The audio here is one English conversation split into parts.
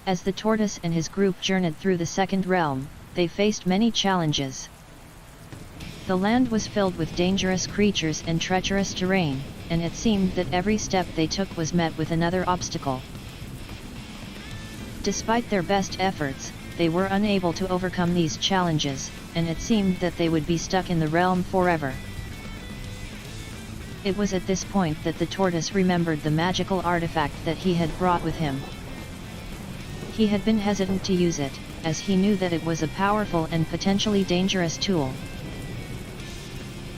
As the tortoise and his group journeyed through the second realm, they faced many challenges. The land was filled with dangerous creatures and treacherous terrain, and it seemed that every step they took was met with another obstacle. Despite their best efforts, they were unable to overcome these challenges, and it seemed that they would be stuck in the realm forever. It was at this point that the tortoise remembered the magical artifact that he had brought with him. He had been hesitant to use it, as he knew that it was a powerful and potentially dangerous tool.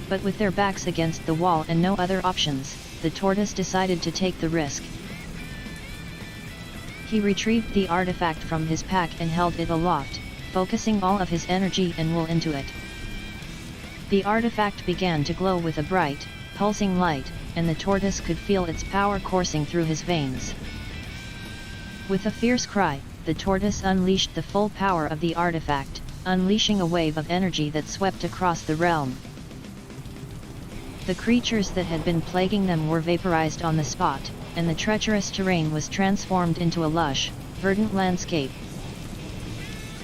But with their backs against the wall and no other options, the tortoise decided to take the risk. He retrieved the artifact from his pack and held it aloft, focusing all of his energy and will into it. The artifact began to glow with a bright, pulsing light, and the tortoise could feel its power coursing through his veins. With a fierce cry, the tortoise unleashed the full power of the artifact, unleashing a wave of energy that swept across the realm. The creatures that had been plaguing them were vaporized on the spot, and the treacherous terrain was transformed into a lush, verdant landscape.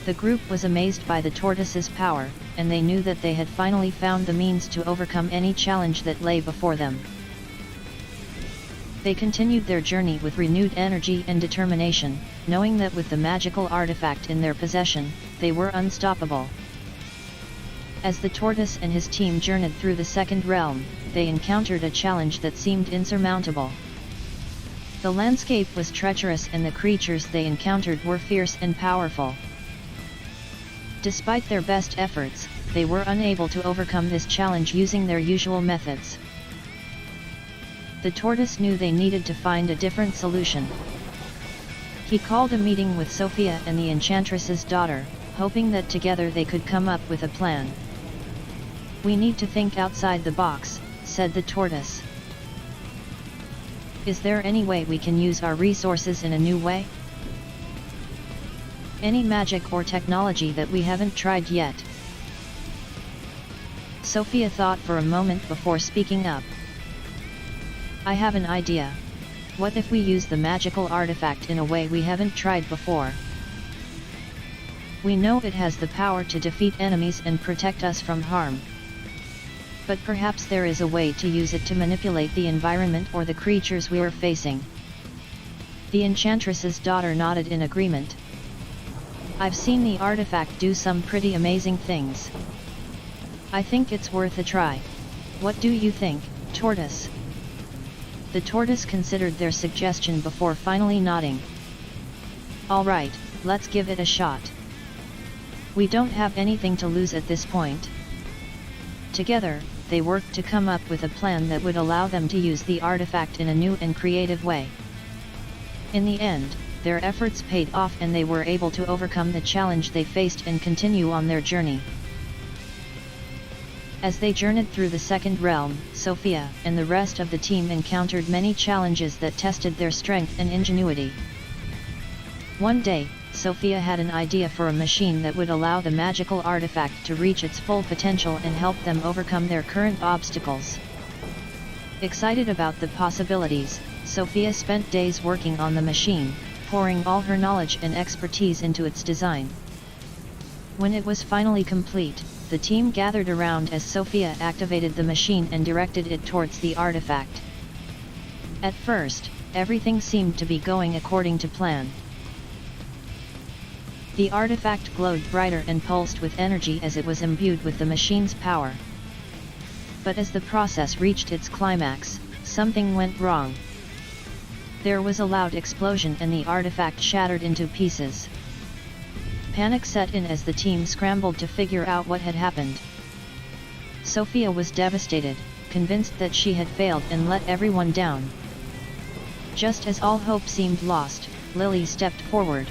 The group was amazed by the tortoise's power, and they knew that they had finally found the means to overcome any challenge that lay before them. They continued their journey with renewed energy and determination, knowing that with the magical artifact in their possession, they were unstoppable. As the tortoise and his team journeyed through the second realm, they encountered a challenge that seemed insurmountable. The landscape was treacherous and the creatures they encountered were fierce and powerful. Despite their best efforts, they were unable to overcome this challenge using their usual methods. The tortoise knew they needed to find a different solution. He called a meeting with Sophia and the enchantress's daughter, hoping that together they could come up with a plan. "We need to think outside the box," said the tortoise. "Is there any way we can use our resources in a new way? Any magic or technology that we haven't tried yet?" Sophia thought for a moment before speaking up. "I have an idea. What if we use the magical artifact in a way we haven't tried before? We know it has the power to defeat enemies and protect us from harm. But perhaps there is a way to use it to manipulate the environment or the creatures we are facing." The enchantress's daughter nodded in agreement. "I've seen the artifact do some pretty amazing things. I think it's worth a try. What do you think, Tortoise?" The tortoise considered their suggestion before finally nodding. "All right, let's give it a shot. We don't have anything to lose at this point." Together, they worked to come up with a plan that would allow them to use the artifact in a new and creative way. In the end, their efforts paid off and they were able to overcome the challenge they faced and continue on their journey. As they journeyed through the second realm, Sophia and the rest of the team encountered many challenges that tested their strength and ingenuity. One day, Sophia had an idea for a machine that would allow the magical artifact to reach its full potential and help them overcome their current obstacles. Excited about the possibilities, Sophia spent days working on the machine, pouring all her knowledge and expertise into its design. When it was finally complete, the team gathered around as Sophia activated the machine and directed it towards the artifact. At first, everything seemed to be going according to plan. The artifact glowed brighter and pulsed with energy as it was imbued with the machine's power. But as the process reached its climax, something went wrong. There was a loud explosion and the artifact shattered into pieces. Panic set in as the team scrambled to figure out what had happened. Sophia was devastated, convinced that she had failed and let everyone down. Just as all hope seemed lost, Lily stepped forward.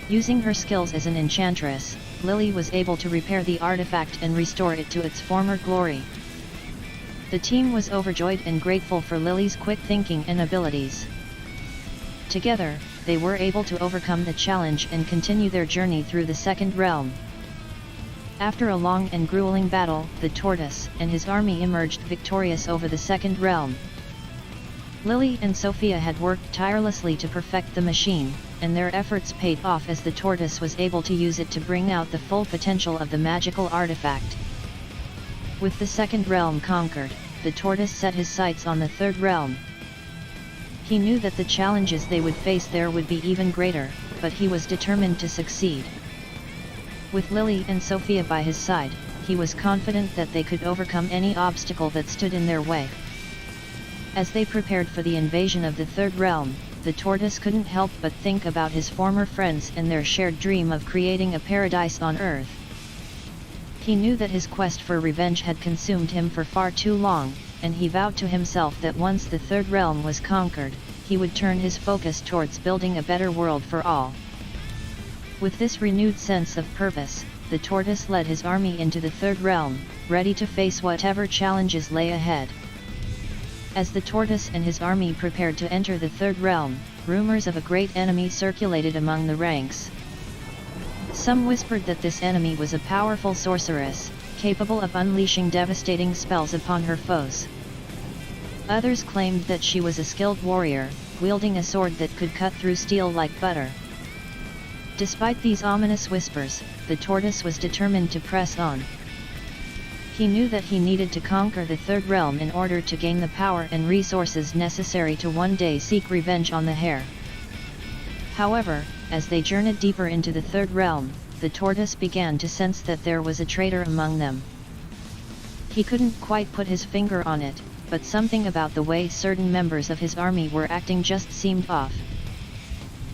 Using her skills as an enchantress, Lily was able to repair the artifact and restore it to its former glory. The team was overjoyed and grateful for Lily's quick thinking and abilities. Together, they were able to overcome the challenge and continue their journey through the second realm. After a long and grueling battle, the tortoise and his army emerged victorious over the second realm. Lily and Sophia had worked tirelessly to perfect the machine, and their efforts paid off as the tortoise was able to use it to bring out the full potential of the magical artifact. With the second realm conquered, the tortoise set his sights on the third realm. He knew that the challenges they would face there would be even greater, but he was determined to succeed. With Lily and Sophia by his side, he was confident that they could overcome any obstacle that stood in their way. As they prepared for the invasion of the third realm, the tortoise couldn't help but think about his former friends and their shared dream of creating a paradise on Earth. He knew that his quest for revenge had consumed him for far too long, and he vowed to himself that once the third realm was conquered, he would turn his focus towards building a better world for all. With this renewed sense of purpose, the tortoise led his army into the third realm, ready to face whatever challenges lay ahead. As the tortoise and his army prepared to enter the third realm, rumors of a great enemy circulated among the ranks. Some whispered that this enemy was a powerful sorceress, capable of unleashing devastating spells upon her foes. Others claimed that she was a skilled warrior, wielding a sword that could cut through steel like butter. Despite these ominous whispers, the tortoise was determined to press on. He knew that he needed to conquer the third realm in order to gain the power and resources necessary to one day seek revenge on the Hare. However, as they journeyed deeper into the third realm, the tortoise began to sense that there was a traitor among them. He couldn't quite put his finger on it, but something about the way certain members of his army were acting just seemed off.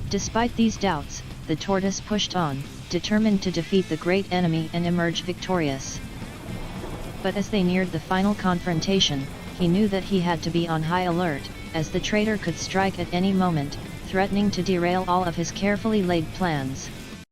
Despite these doubts, the tortoise pushed on, determined to defeat the great enemy and emerge victorious. But as they neared the final confrontation, he knew that he had to be on high alert, as the traitor could strike at any moment, threatening to derail all of his carefully laid plans.